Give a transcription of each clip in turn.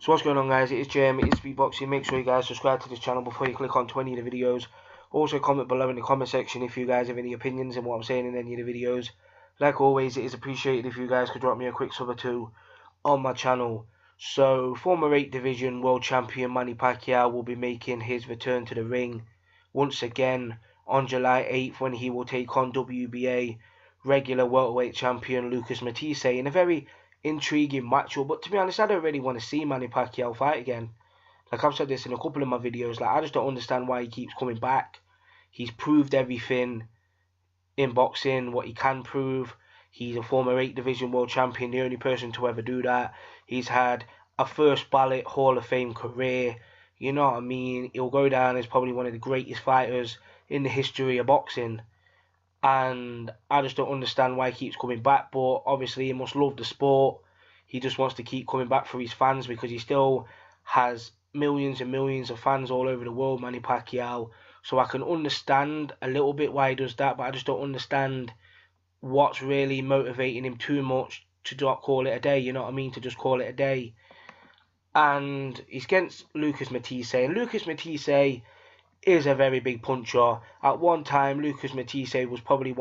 So what's going on, guys? It is Jeremy, it is Speakboxing. Make sure you guys subscribe to this channel before you click on any of the videos. Also comment below in the comment section if you guys have any opinions on what I'm saying in any of the videos. Like always, it is appreciated if you guys could drop me a quick sub or two on my channel. So former 8 division world champion Manny Pacquiao will be making his return to the ring once again on July 8th when he will take on WBA regular welterweight champion Lucas Mattysee in a very intriguing matchup. But to be honest, I don't really want to see Manny Pacquiao fight again. Like I've said this in a couple of my videos, like I just don't understand why he keeps coming back. He's proved everything in boxing, what he can prove. He's a former 8 division world champion, the only person to ever do that. He's had a first ballot Hall of Fame career. You know what I mean? He'll go down as probably one of the greatest fighters in the history of boxing. And I just don't understand why he keeps coming back. But obviously he must love the sport. He just wants to keep coming back for his fans because he still has millions and millions of fans all over the world, Manny Pacquiao. So I can understand a little bit why he does that, but I just don't understand what's really motivating him too much to not call it a day, you know what I mean? To just call it a day. And he's against Lucas Mattysee. And Lucas Mattysee is a very big puncher. At one time, Lucas Mattysee was probably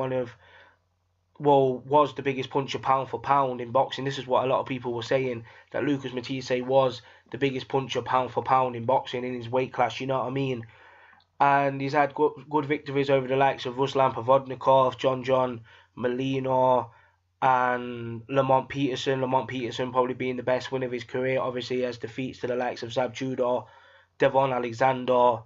was the biggest puncher pound for pound in boxing. This is what a lot of people were saying, that Lucas Mattysee was the biggest puncher pound for pound in boxing in his weight class, you know what I mean? And he's had good victories over the likes of Ruslan Pavodnikov, John Molina, and Lamont Peterson. Lamont Peterson probably being the best win of his career. Obviously, he has defeats to the likes of Zab Judah, Devon Alexander,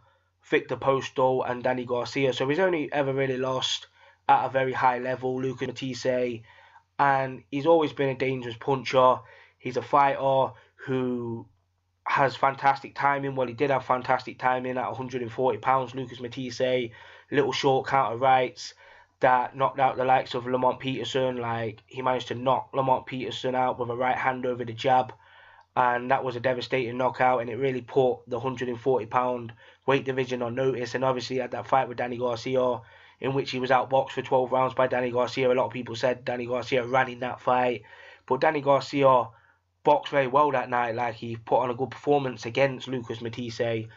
Victor Postol, and Danny Garcia. So he's only ever really lost at a very high level, Lucas Mattysee. And he's always been a dangerous puncher. He's a fighter who has fantastic timing. Well, he did have fantastic timing at 140 pounds. Lucas Mattysee, little short counter rights that knocked out the likes of Lamont Peterson. Like, he managed to knock Lamont Peterson out with a right hand over the jab, and that was a devastating knockout, and it really put the 140 pound weight division on notice. And obviously he had that fight with Danny Garcia in which he was outboxed for 12 rounds by Danny Garcia. A lot of people said Danny Garcia ran in that fight, but Danny Garcia boxed very well that night. Like, he put on a good performance against Lucas Mattysee.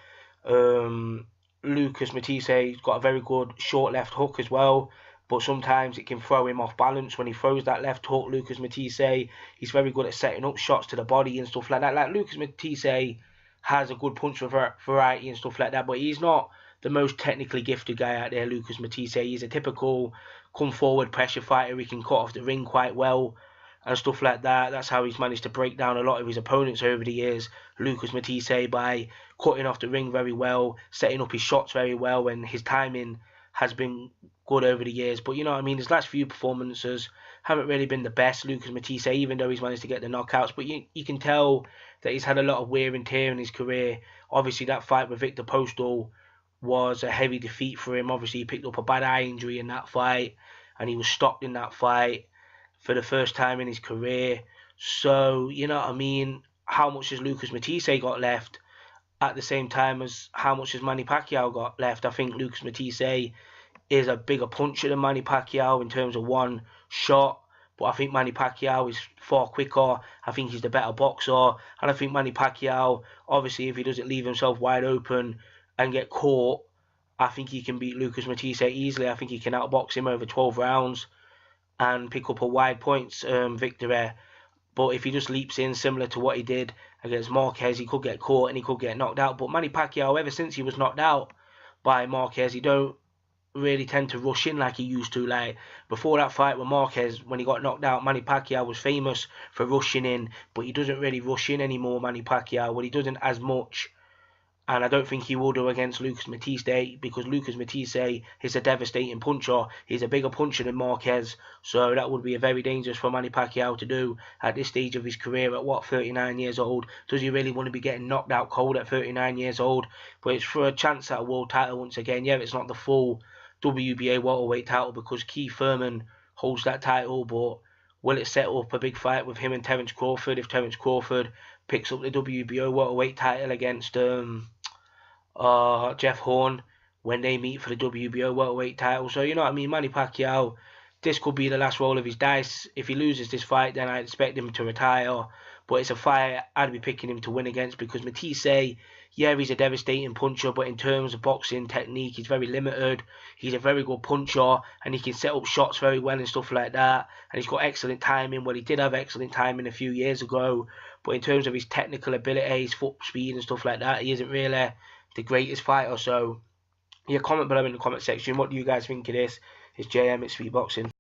Lucas Mattysee's got a very good short left hook as well, but sometimes it can throw him off balance when he throws that left hook. Lucas Mattysee, he's very good at setting up shots to the body and stuff like that. Like, Lucas Mattysee has a good punch variety and stuff like that, but he's not the most technically gifted guy out there, Lucas Mattysee. He's a typical come forward pressure fighter. He can cut off the ring quite well and stuff like that. That's how he's managed to break down a lot of his opponents over the years, Lucas Mattysee, by cutting off the ring very well, setting up his shots very well, and his timing has been good over the years. But you know what I mean, his last few performances haven't really been the best, Lucas Mattysee, even though he's managed to get the knockouts. But you can tell that he's had a lot of wear and tear in his career. Obviously that fight with Victor Postol was a heavy defeat for him. Obviously he picked up a bad eye injury in that fight, and he was stopped in that fight for the first time in his career. So, you know what I mean, how much has Lucas Mattysee got left at the same time as how much has Manny Pacquiao got left? I think Lucas Mattysee is a bigger puncher than Manny Pacquiao in terms of one shot, but I think Manny Pacquiao is far quicker. I think he's the better boxer, and I think Manny Pacquiao, obviously if he doesn't leave himself wide open and get caught, I think he can beat Lucas Mattysee easily. I think he can outbox him over 12 rounds and pick up a wide points victory. But if he just leaps in similar to what he did against Marquez, he could get caught and he could get knocked out. But Manny Pacquiao, ever since he was knocked out by Marquez, he don't really tend to rush in like he used to. Like, before that fight with Marquez, when he got knocked out, Manny Pacquiao was famous for rushing in, but he doesn't really rush in anymore, Manny Pacquiao. Well, he doesn't as much, and I don't think he will do against Lucas Mattysee, because Lucas Mattysee is a devastating puncher. He's a bigger puncher than Marquez, so that would be a very dangerous for Manny Pacquiao to do at this stage of his career at, what, 39 years old. Does he really want to be getting knocked out cold at 39 years old? But it's for a chance at a world title once again. Yeah, it's not the full WBA welterweight title because Keith Thurman holds that title, but will it set up a big fight with him and Terence Crawford if Terence Crawford picks up the WBO welterweight title against Jeff Horn when they meet for the WBO welterweight title? So, you know what I mean, Manny Pacquiao, this could be the last roll of his dice. If he loses this fight, then I expect him to retire. but it's a fight I'd be picking him to win against, because Mattysee, yeah, he's a devastating puncher, but in terms of boxing technique, he's very limited. He's a very good puncher, and he can set up shots very well and stuff like that. And he's got excellent timing. Well, he did have excellent timing a few years ago, but in terms of his technical ability, his foot speed and stuff like that, he isn't really the greatest fighter. So, yeah, comment below in the comment section. What do you guys think of this? It's JM at Speakboxing.